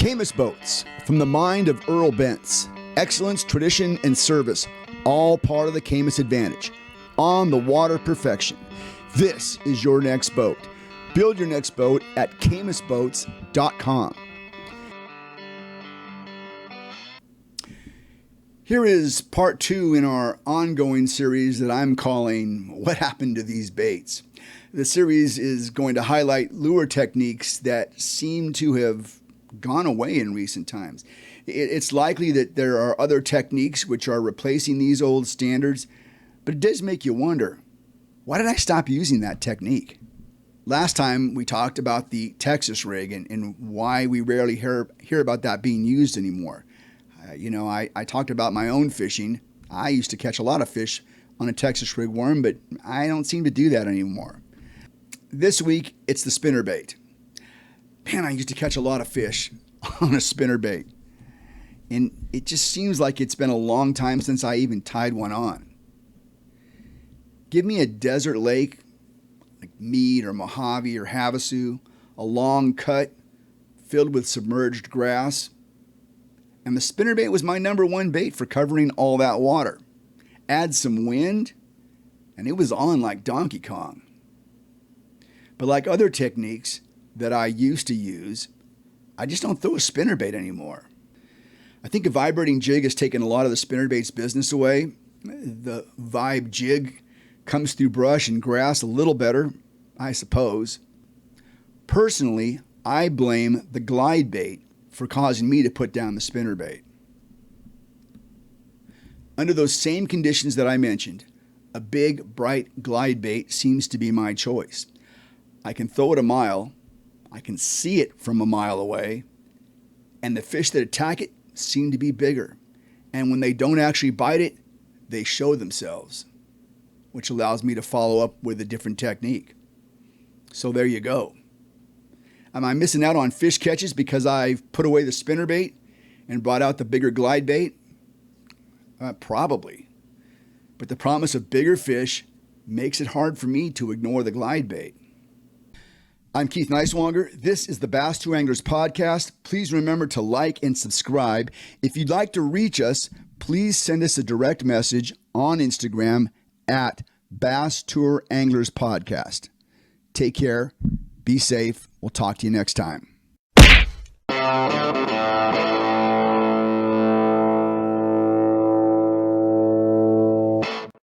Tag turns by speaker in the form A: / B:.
A: Camus Boats, from the mind of Earl Bentz. Excellence, tradition, and service, all part of the Camus advantage. On the water perfection. This is your next boat. Build your next boat at camusboats.com. Here is part 2 in our ongoing series that I'm calling What Happened to These Baits? The series is going to highlight lure techniques that seem to have gone away in recent times. It's likely that there are other techniques which are replacing these old standards, but it does make you wonder, why did I stop using that technique? Last time we talked about the Texas rig and why we rarely hear about that being used anymore. I talked about my own fishing. I used to catch a lot of fish on a Texas rig worm, but I don't seem to do that anymore. This week, it's the spinnerbait. Man, I used to catch a lot of fish on a spinnerbait. And it just seems like it's been a long time since I even tied one on. Give me a desert lake, like Mead or Mojave or Havasu, a long cut filled with submerged grass, and the spinnerbait was my number one bait for covering all that water. Add some wind, and it was on like Donkey Kong. But like other techniques that I used to use, I just don't throw a spinnerbait anymore. I think a vibrating jig has taken a lot of the spinnerbait's business away. The vibe jig comes through brush and grass a little better, I suppose. Personally, I blame the glide bait for causing me to put down the spinnerbait. Under those same conditions that I mentioned, a big, bright glide bait seems to be my choice. I can throw it a mile, I can see it from a mile away, and the fish that attack it seem to be bigger. And when they don't actually bite it, they show themselves, which allows me to follow up with a different technique. So there you go. Am I missing out on fish catches because I've put away the spinnerbait and brought out the bigger glide bait? Probably. But the promise of bigger fish makes it hard for me to ignore the glide bait. I'm Keith Neiswanger. This is the Bass Tour Anglers Podcast. Please remember to like and subscribe. If you'd like to reach us, please send us a direct message on Instagram at Bass Tour Anglers Podcast. Take care. Be safe. We'll talk to you next time.